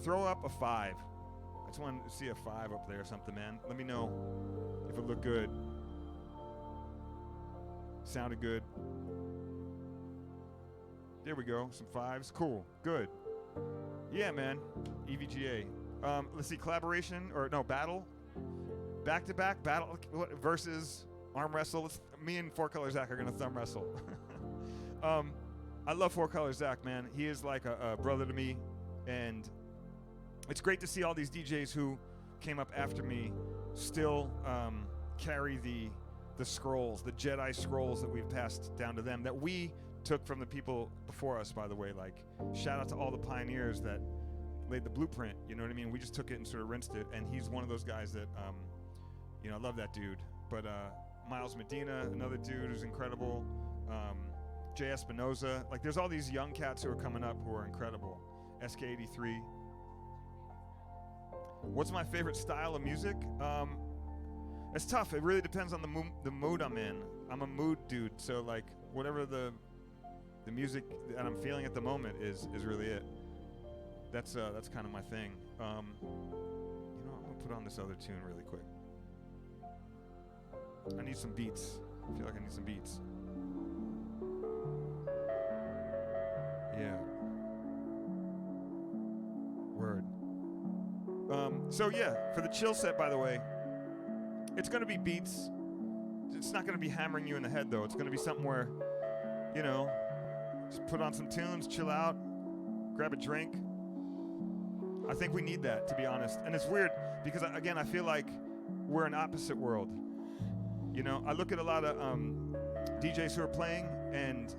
throw up a 5. I just want to see a 5 up there or something, man. Let me know if it looked good. Sounded good. There we go. Some 5s. Cool. Good. Yeah, man. EVGA. Let's see. Collaboration or no, battle. Back-to-back battle versus arm wrestle. Me and Four Color Zach are going to thumb wrestle. I love Four Color Zach, man. He is like a brother to me. And it's great to see all these DJs who came up after me still carry the scrolls, the Jedi scrolls that we've passed down to them, that we took from the people before us, by the way. Like, shout out to all the pioneers that laid the blueprint, you know what I mean? We just took it and sort of rinsed it, and he's one of those guys that, I love that dude. But Miles Medina, another dude who's incredible. Jay Espinoza. Like, there's all these young cats who are coming up who are incredible. SK83. What's my favorite style of music? It's tough. It really depends on the mood I'm in. I'm a mood dude, so like whatever the music that I'm feeling at the moment is really it. That's kind of my thing. I'm gonna put on this other tune really quick. I need some beats. I feel like I need some beats. Yeah. Word. So yeah, for the chill set, by the way, it's gonna be beats. It's not gonna be hammering you in the head though. It's gonna be something where, just put on some tunes, chill out, grab a drink. I think we need that, to be honest. And it's weird because, again, I feel like we're an opposite world. I look at a lot of DJs who are playing, and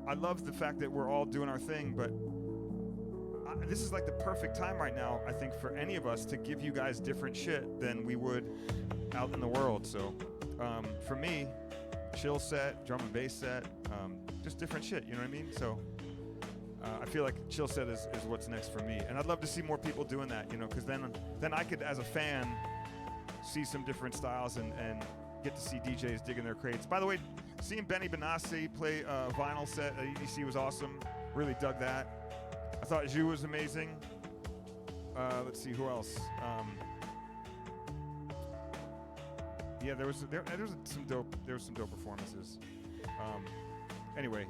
I love the fact that we're all doing our thing, but this is like the perfect time right now, I think, for any of us to give you guys different shit than we would out in the world. So for me, chill set, drum and bass set, just different shit, you know what I mean? So I feel like chill set is what's next for me. And I'd love to see more people doing that, because then I could, as a fan, see some different styles and get to see DJs digging their crates. By the way, seeing Benny Benassi play a vinyl set at EDC was awesome. Really dug that. I thought Zhu was amazing. Let's see, who else? Yeah, there was some dope performances. Anyway,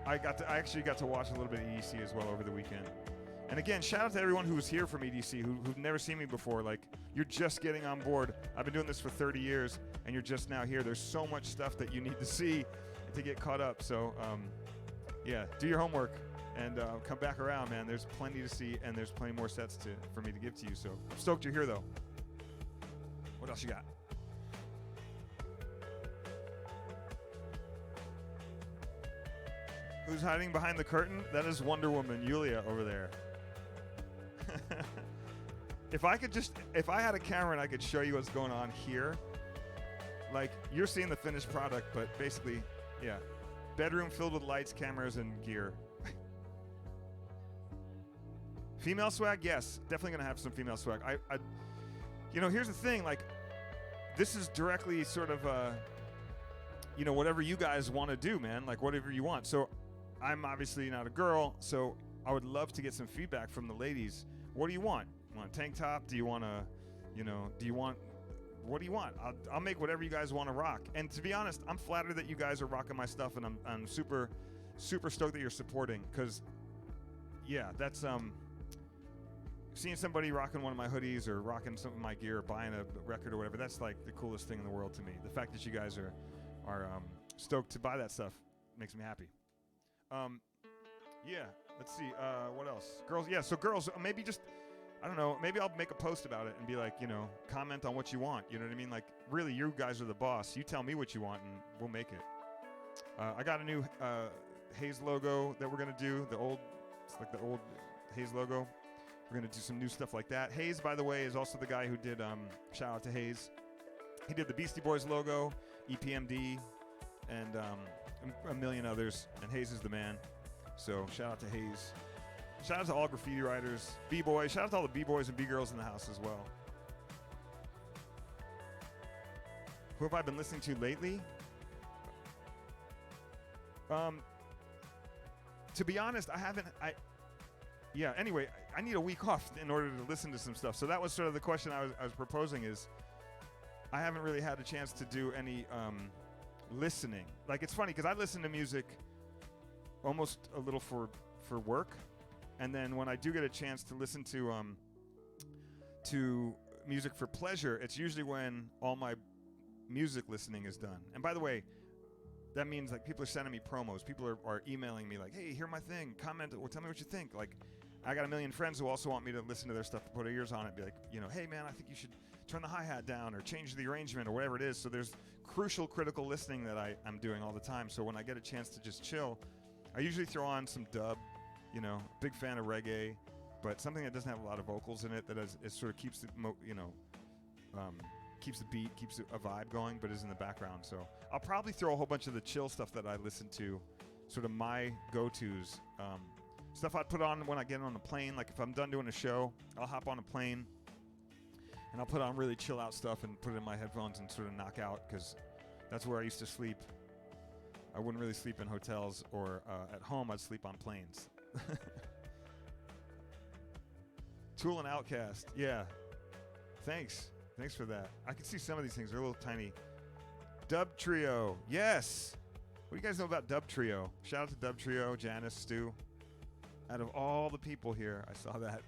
I actually got to watch a little bit of EDC as well over the weekend. And again, shout out to everyone who was here from EDC who've never seen me before. Like, you're just getting on board. I've been doing this for 30 years, and you're just now here. There's so much stuff that you need to see to get caught up. So, yeah, do your homework and come back around, man. There's plenty to see, and there's plenty more sets for me to give to you. So I'm stoked you're here, though. What else you got? Who's hiding behind the curtain? That is Wonder Woman, Yulia, over there. if I had a camera and I could show you what's going on here, like you're seeing the finished product, but basically, yeah, bedroom filled with lights, cameras, and gear. Female swag, yes, definitely gonna have some female swag. I you know, here's the thing, like, this is directly sort of, you know, whatever you guys want to do, man, like whatever you want. So I'm obviously not a girl, so I would love to get some feedback from the ladies. What do you want? You want a tank top? Do you want to, you know, what do you want? I'll make whatever you guys want to rock. And to be honest, I'm flattered that you guys are rocking my stuff, and I'm super, super stoked that you're supporting, because, yeah, that's, seeing somebody rocking one of my hoodies or rocking some of my gear or buying a record or whatever, that's like the coolest thing in the world to me. The fact that you guys are stoked to buy that stuff makes me happy. Yeah, let's see, what else? Girls, yeah, so girls, maybe just, I don't know, maybe I'll make a post about it and be like, you know, comment on what you want, you know what I mean? Like, really, you guys are the boss. You tell me what you want and we'll make it. I got a new Haze logo that we're gonna do, it's like the old Haze logo. We're going to do some new stuff like that. Haze, by the way, is also the guy who did, shout out to Haze. He did the Beastie Boys logo, EPMD, and a million others. And Haze is the man. So shout out to Haze. Shout out to all graffiti writers, B-boys. Shout out to all the B-boys and B-girls in the house as well. Who have I been listening to lately? To be honest, I haven't. Yeah, anyway, I need a week off in order to listen to some stuff. So that was sort of the question I was proposing is, I haven't really had a chance to do any listening. Like, it's funny, because I listen to music almost a little for work. And then when I do get a chance to listen to music for pleasure, it's usually when all my music listening is done. And by the way, that means like people are sending me promos. People are emailing me like, hey, hear my thing, comment, or tell me what you think. Like, I got a million friends who also want me to listen to their stuff, to put ears on it, be like, you know, hey man, I think you should turn the hi-hat down or change the arrangement or whatever it is. So there's crucial, critical listening that I'm doing all the time. So when I get a chance to just chill, I usually throw on some dub, you know, big fan of reggae, but something that doesn't have a lot of vocals in it, that it sort of keeps the, you know, keeps the beat, keeps a vibe going, but is in the background. So I'll probably throw a whole bunch of the chill stuff that I listen to, sort of my go-tos, stuff I'd put on when I get on a plane. Like if I'm done doing a show, I'll hop on a plane and I'll put on really chill out stuff and put it in my headphones and sort of knock out, because that's where I used to sleep. I wouldn't really sleep in hotels or at home. I'd sleep on planes. Tool and Outkast, yeah. Thanks for that. I can see some of these things. They're a little tiny. Dub Trio, yes. What do you guys know about Dub Trio? Shout out to Dub Trio, Janice, Stu. Out of all the people here, I saw that.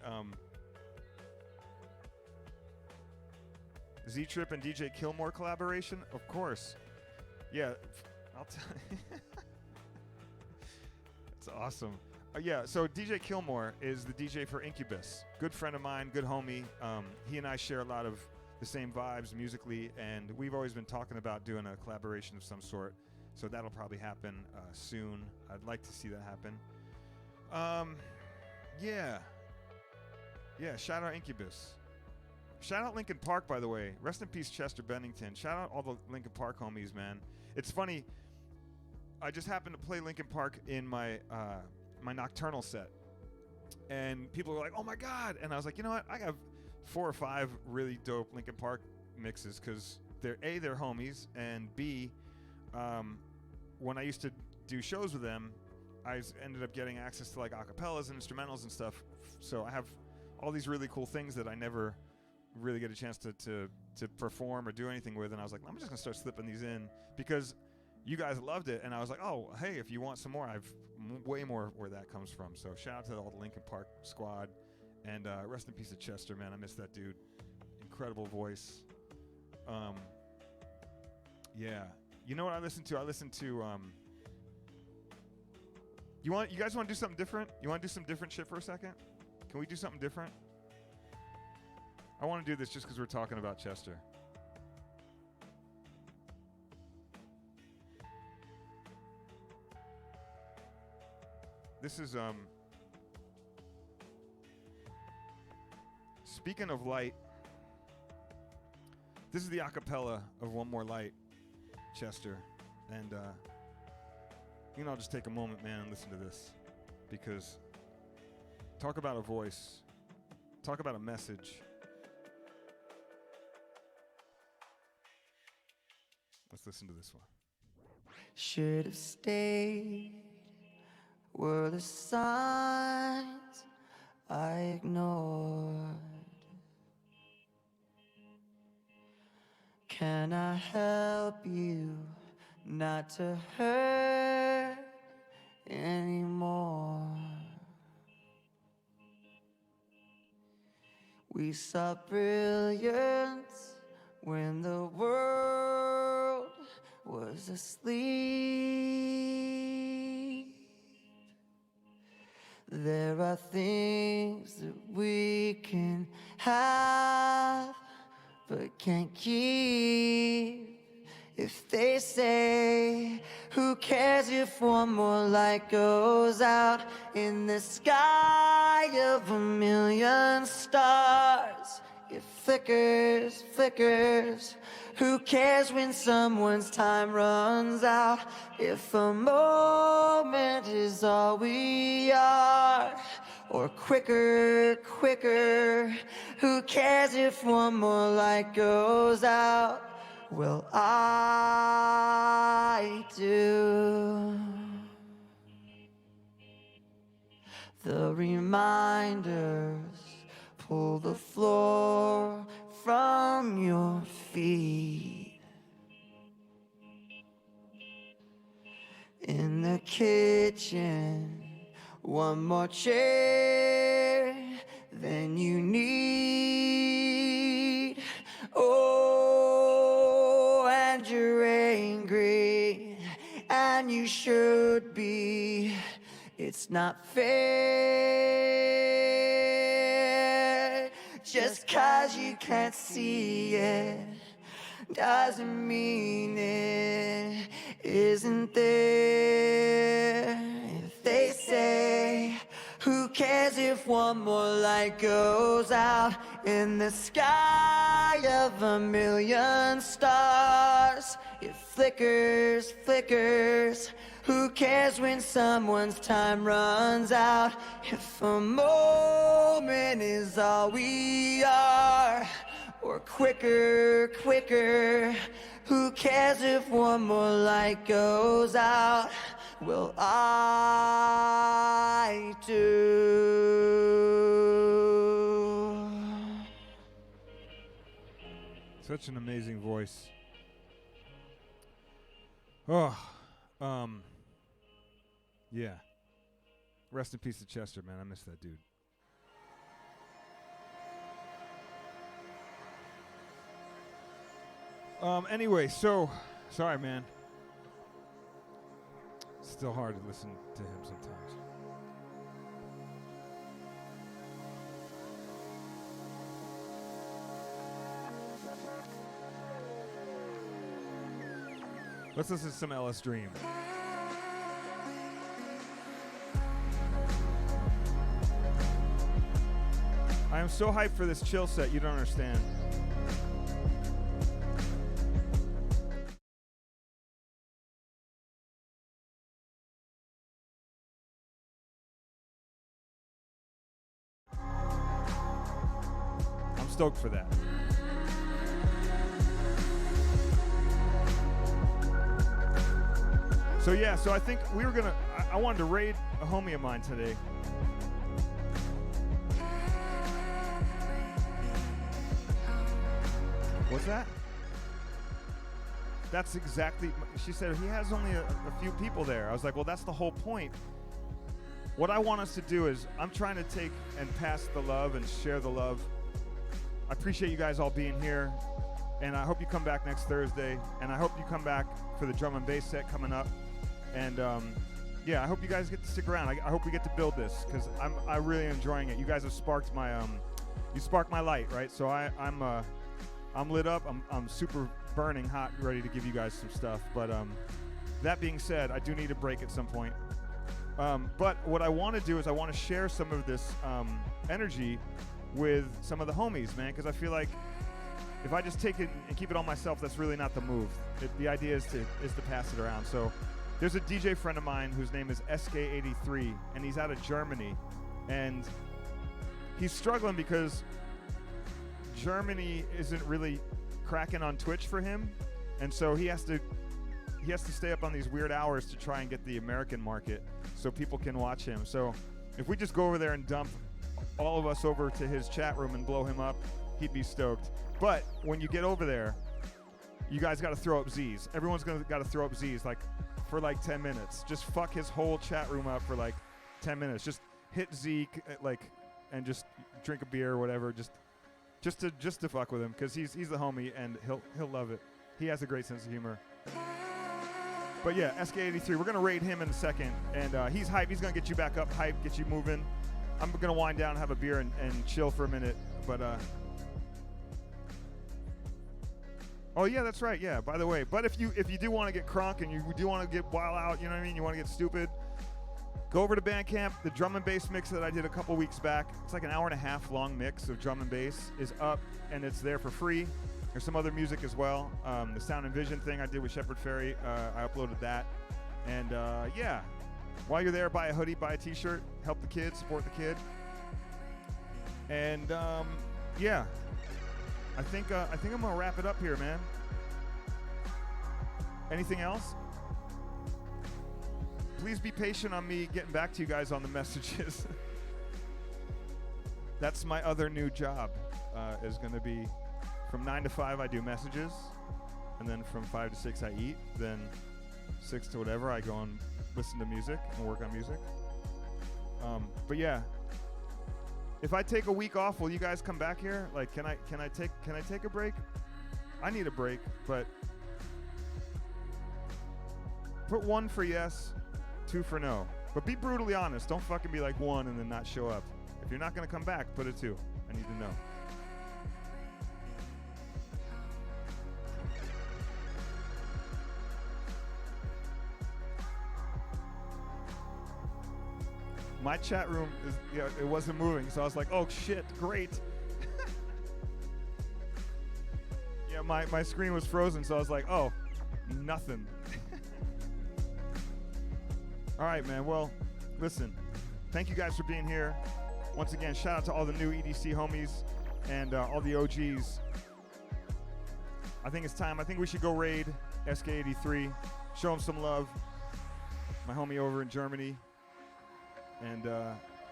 Z-Trip and DJ Kilmore collaboration? Of course. Yeah, I'll tell you. That's awesome. Yeah, so DJ Kilmore is the DJ for Incubus. Good friend of mine, good homie. He and I share a lot of the same vibes musically, and we've always been talking about doing a collaboration of some sort. So that'll probably happen soon. I'd like to see that happen. Yeah, shout out Incubus. Shout out Linkin Park, by the way. Rest in peace, Chester Bennington. Shout out all the Linkin Park homies, man. It's funny, I just happened to play Linkin Park in my my Nocturnal set, and people were like, oh my god, and I was like, you know what, I have 4 or 5 really dope Linkin Park mixes, because they're A, they're homies, and B, when I used to do shows with them, I ended up getting access to like acapellas and instrumentals and stuff. So I have all these really cool things that I never really get a chance to perform or do anything with. And I was like, I'm just gonna start slipping these in because you guys loved it. And I was like, oh, hey, if you want some more, I've way more where that comes from. So shout out to all the Linkin Park squad, and rest in peace to Chester, man. I miss that dude. Incredible voice. Yeah. You know what I listen to? I listen to you guys want to do something different? You want to do some different shit for a second? Can we do something different? I want to do this just because we're talking about Chester. This is speaking of light, this is the acapella of One More Light, Chester. And, I'll just take a moment, man, and listen to this. Because talk about a voice. Talk about a message. Let's listen to this one. Should have stayed. Were the signs I ignored? Can I help you not to hurt anymore? We saw brilliance when the world was asleep. There are things that we can have but can't keep. If they say, who cares if one more light goes out in the sky of a million stars? It flickers, flickers. Who cares when someone's time runs out? If a moment is all we are, or quicker, quicker. Who cares if one more light goes out? Well, I do. The reminders pull the floor from your feet. In the kitchen, one more chair than you need. Oh, and you're angry, and you should be. It's not fair. Just 'cause you can't see it doesn't mean it isn't there. If they say, who cares if one more light goes out in the sky of a million stars? It flickers, flickers. Who cares when someone's time runs out? If a moment is all we are, or quicker, quicker. Who cares if one more light goes out? Well, I do. Such an amazing voice. Oh, yeah. Rest in peace to Chester, man. I miss that dude. Anyway, so sorry, man. It's still hard to listen to him sometimes. Let's listen to some LS Dream. I am so hyped for this chill set, you don't understand. I'm stoked for that. So yeah, so I think we were gonna, I wanted to raid a homie of mine today. What's that? That's exactly, she said he has only a few people there. I was like, well, that's the whole point. What I want us to do is, I'm trying to take and pass the love and share the love. I appreciate you guys all being here, and I hope you come back next Thursday, and I hope you come back for the drum and bass set coming up. And yeah, I hope you guys get to stick around. I hope we get to build this, because I'm really enjoying it. You guys have sparked my, you sparked my light, right? So I'm lit up. I'm super burning hot, ready to give you guys some stuff. But that being said, I do need a break at some point. But what I want to do is I want to share some of this energy with some of the homies, man, because I feel like if I just take it and keep it all myself, that's really not the move. The idea is to pass it around. So there's a DJ friend of mine whose name is SK83, and he's out of Germany, and he's struggling because Germany isn't really cracking on Twitch for him, and so he has to stay up on these weird hours to try and get the American market so people can watch him. So if we just go over there and dump all of us over to his chat room and blow him up, he'd be stoked. But when you get over there, you guys got to throw up Z's. Everyone's got to throw up Z's for 10 minutes. Just fuck his whole chat room up for 10 minutes. Just hit Z and just drink a beer or whatever. Just to fuck with him, because he's the homie and he'll love it. He has a great sense of humor. But yeah, SK83, we're gonna raid him in a second, and he's hype. He's gonna get you back up, hype, get you moving. I'm gonna wind down, have a beer, and chill for a minute. But oh yeah, that's right. Yeah, by the way, but if you do want to get crunk and you do want to get wild out, you know what I mean? You want to get stupid, go over to Bandcamp. The drum and bass mix that I did a couple weeks back, it's like an hour and a half long mix of drum and bass, is up, and it's there for free. There's some other music as well. The Sound and Vision thing I did with Shepard Fairey, I uploaded that. And yeah, while you're there, buy a hoodie, buy a t-shirt, help the kid, support the kid. And yeah, I think I'm gonna wrap it up here, man. Anything else? Please be patient on me getting back to you guys on the messages. That's my other new job, is gonna be from 9 to 5 I do messages, and then from 5 to 6 I eat, then 6 to whatever I go and listen to music and work on music. But yeah, if I take a week off, will you guys come back here? Like, can I take a break? I need a break, but put 1 for yes, 2 for no. But be brutally honest. Don't fucking be like 1 and then not show up. If you're not gonna come back, put a 2. I need to know. My chat room it wasn't moving, so I was like, oh shit, great. Yeah, my screen was frozen, so I was like, oh, nothing. All right, man. Well, listen, thank you guys for being here. Once again, shout out to all the new EDC homies and all the OGs. I think it's time. I think we should go raid SK83, show him some love. My homie over in Germany. And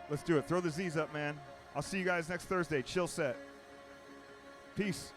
let's do it. Throw the Z's up, man. I'll see you guys next Thursday. Chill set. Peace.